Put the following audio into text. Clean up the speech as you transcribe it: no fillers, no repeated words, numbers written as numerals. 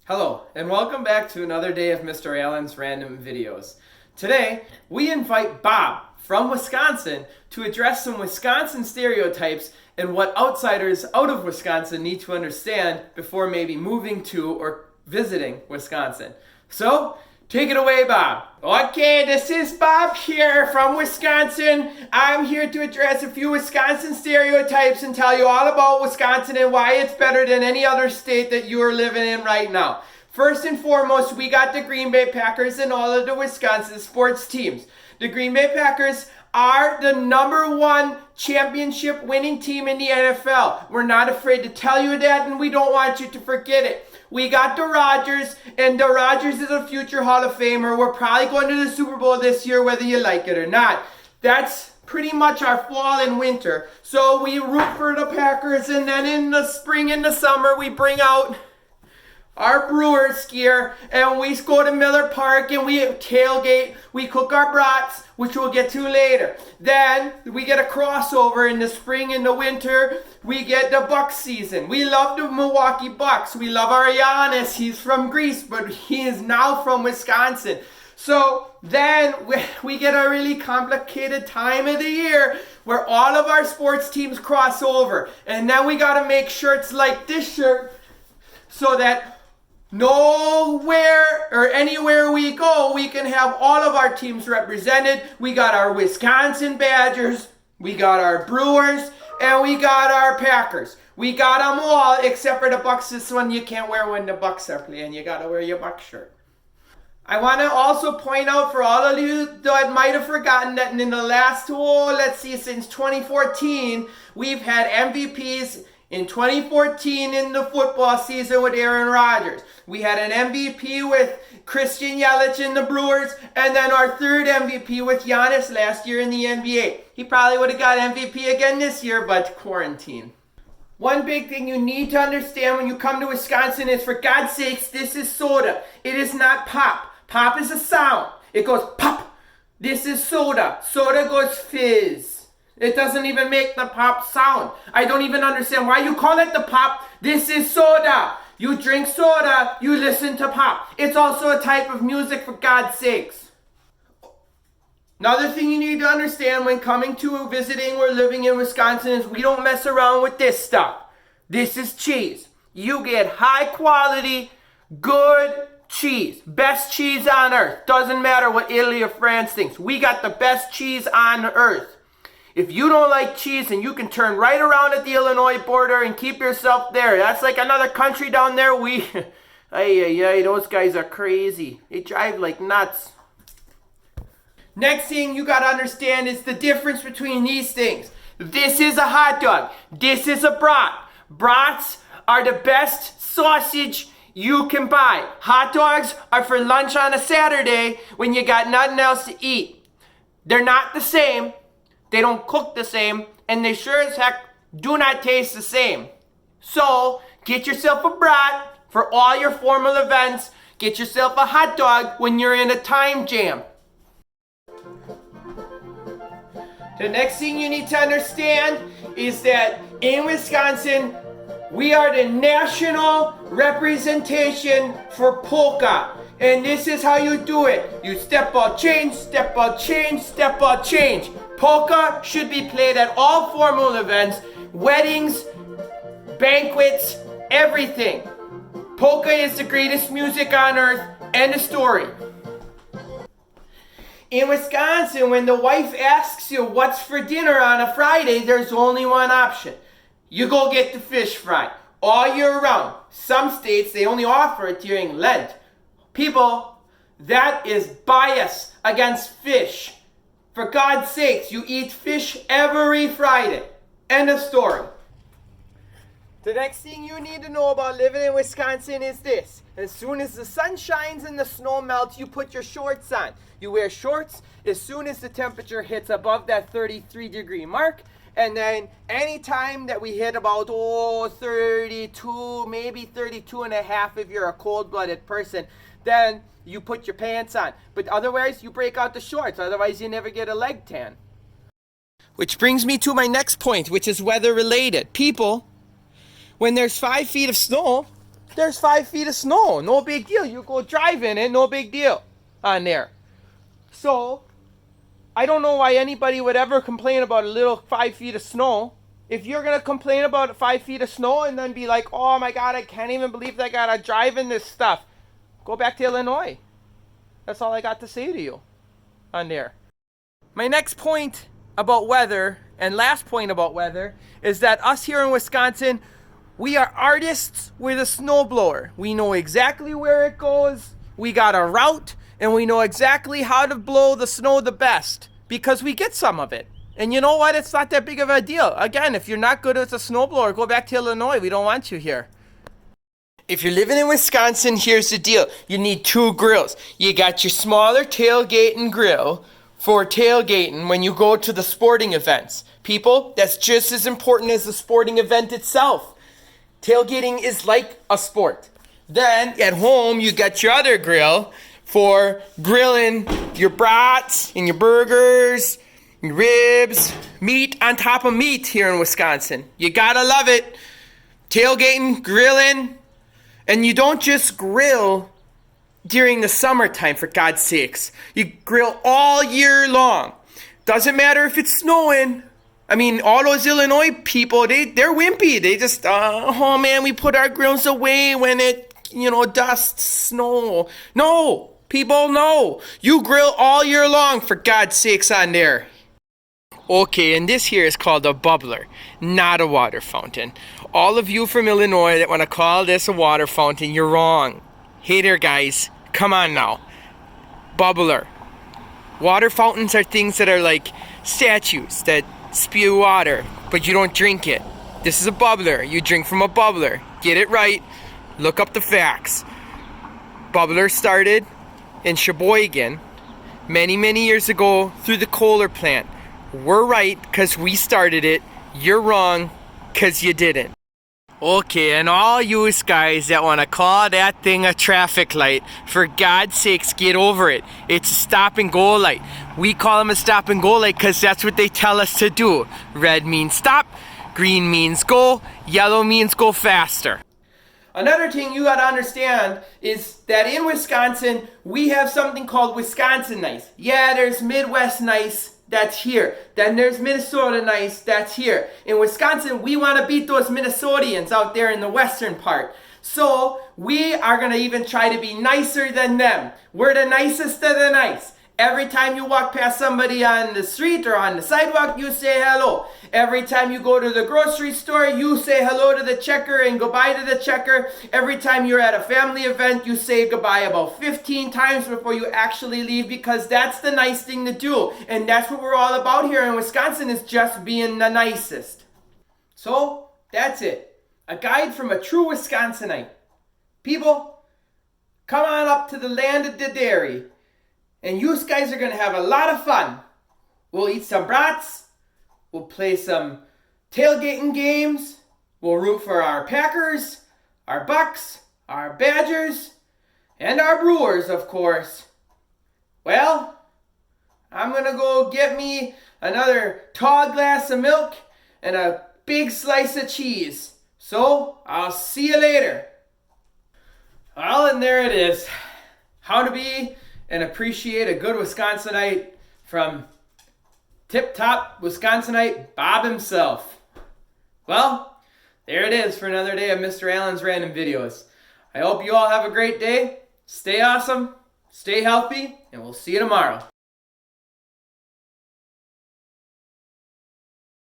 Hello, and welcome back to another day of Mr. Allen's Random Videos. Today, we invite Bob from Wisconsin to address some Wisconsin stereotypes and what outsiders out of Wisconsin need to understand before maybe moving to or visiting Wisconsin. So, take it away, Bob. Okay, this is Bob here from Wisconsin. I'm here to address a few Wisconsin stereotypes and tell you all about Wisconsin and why it's better than any other state that you are living in right now. First and foremost, we got the Green Bay Packers and all of the Wisconsin sports teams. The Green Bay Packers are the #1 championship winning team in the NFL. We're not afraid to tell you that, and we don't want you to forget it. We got the Rodgers, and the Rodgers is a future Hall of Famer. We're probably going to the Super Bowl this year, whether you like it or not. That's pretty much our fall and winter. So we root for the Packers, and then in the spring and the summer, we bring out our Brewers gear, and we go to Miller Park and we tailgate, we cook our brats, which we'll get to later. Then we get a crossover in the spring and the winter. We get the Bucks season. We love the Milwaukee Bucks. We love our Giannis. He's from Greece, but he is now from Wisconsin. So then we get a really complicated time of the year where all of our sports teams cross over. And then we got to make shirts like this shirt so that nowhere or anywhere we go, we can have all of our teams represented. We got our Wisconsin Badgers, we got our Brewers, and we got our Packers. We got them all except for the Bucks. This one you can't wear when the Bucks are playing. You got to wear your Bucks shirt. I want to also point out for all of you that might have forgotten that in the last, since 2014, we've had MVPs. In 2014, in the football season with Aaron Rodgers, we had an MVP with Christian Yelich in the Brewers, and then our third MVP with Giannis last year in the NBA. He probably would have got MVP again this year, but quarantine. One big thing you need to understand when you come to Wisconsin is, for God's sakes, this is soda. It is not pop. Pop is a sound. It goes pop. This is soda. Soda goes fizz. It doesn't even make the pop sound. I don't even understand why you call it the pop. This is soda. You drink soda, you listen to pop. It's also a type of music, for God's sakes. Another thing you need to understand when coming to visiting or living in Wisconsin is we don't mess around with this stuff. This is cheese. You get high quality, good cheese. Best cheese on earth. Doesn't matter what Italy or France thinks. We got the best cheese on earth. If you don't like cheese, and you can turn right around at the Illinois border and keep yourself there. That's like another country down there. Those guys are crazy. They drive like nuts. Next thing you gotta understand is the difference between these things. This is a hot dog. This is a brat. Brats are the best sausage you can buy. Hot dogs are for lunch on a Saturday when you got nothing else to eat. They're not the same. They don't cook the same, and they sure as heck do not taste the same. So, get yourself a brat for all your formal events. Get yourself a hot dog when you're in a time jam. The next thing you need to understand is that in Wisconsin, we are the national representation for polka. And this is how you do it. You step ball change, step ball change, step ball change. Polka should be played at all formal events, weddings, banquets, everything. Polka is the greatest music on earth. End of story. In Wisconsin, when the wife asks you what's for dinner on a Friday, there's only one option. You go get the fish fry all year round. Some states, they only offer it during Lent. People, that is bias against fish. For God's sakes, you eat fish every Friday. End of story. The next thing you need to know about living in Wisconsin is this. As soon as the sun shines and the snow melts, you put your shorts on. You wear shorts as soon as the temperature hits above that 33-degree mark. And then anytime that we hit about 32, maybe 32 and a half if you're a cold-blooded person, then you put your pants on. But otherwise, you break out the shorts. Otherwise, you never get a leg tan. Which brings me to my next point, which is weather-related. People, when there's 5 feet of snow, there's 5 feet of snow. No big deal. You go drive in it, no big deal on there. So, I don't know why anybody would ever complain about a little 5 feet of snow. If you're going to complain about 5 feet of snow and then be like, oh my God, I can't even believe that I got to drive in this stuff, go back to Illinois. That's all I got to say to you on there. My next point about weather, and last point about weather, is that us here in Wisconsin, we are artists with a snowblower. We know exactly where it goes. We got a route, and we know exactly how to blow the snow the best because we get some of it. And you know what? It's not that big of a deal. Again, if you're not good with a snowblower, go back to Illinois. We don't want you here. If you're living in Wisconsin, here's the deal. You need 2 grills. You got your smaller tailgating grill for tailgating when you go to the sporting events. People, that's just as important as the sporting event itself. Tailgating is like a sport. Then at home, you got your other grill for grilling your brats and your burgers, your ribs, meat on top of meat here in Wisconsin. You gotta love it. Tailgating, grilling, and you don't just grill during the summertime, for God's sakes. You grill all year long. Doesn't matter if it's snowing. I mean, all those Illinois people, they're wimpy. They just, oh man, we put our grills away when it, dust, snow. No, people, no. You grill all year long, for God's sakes, on there. Okay, and this here is called a bubbler, not a water fountain. All of you from Illinois that want to call this a water fountain, you're wrong. Hey there, guys. Come on now. Bubbler. Water fountains are things that are like statues that spew water, but you don't drink it. This is a bubbler. You drink from a bubbler. Get it right. Look up the facts. Bubbler started in Sheboygan many, many years ago through the Kohler plant. We're right because we started it. You're wrong because you didn't. Okay, and all you guys that want to call that thing a traffic light, for God's sakes, get over it. It's a stop and go light. We call them a stop and go light because that's what they tell us to do. Red means stop, green means go, yellow means go faster. Another thing you got to understand is that in Wisconsin, we have something called Wisconsin nice. Yeah, there's Midwest nice. That's here. Then there's Minnesota nice. That's here. In Wisconsin, we want to beat those Minnesotians out there in the western part. So we are going to even try to be nicer than them. We're the nicest of the nice. Every time you walk past somebody on the street or on the sidewalk, you say hello. Every time you go to the grocery store, you say hello to the checker and goodbye to the checker. Every time you're at a family event, you say goodbye about 15 times before you actually leave because that's the nice thing to do. And that's what we're all about here in Wisconsin, is just being the nicest. So, that's it. A guide from a true Wisconsinite. People, come on up to the land of the dairy. And you guys are going to have a lot of fun. We'll eat some brats. We'll play some tailgating games. We'll root for our Packers, our Bucks, our Badgers, and our Brewers, of course. Well, I'm going to go get me another tall glass of milk and a big slice of cheese. So, I'll see you later. Well, and there it is. How to be and appreciate a good Wisconsinite from tip-top Wisconsinite Bob himself. Well, there it is for another day of Mr. Allen's Random Videos. I hope you all have a great day. Stay awesome, stay healthy, and we'll see you tomorrow.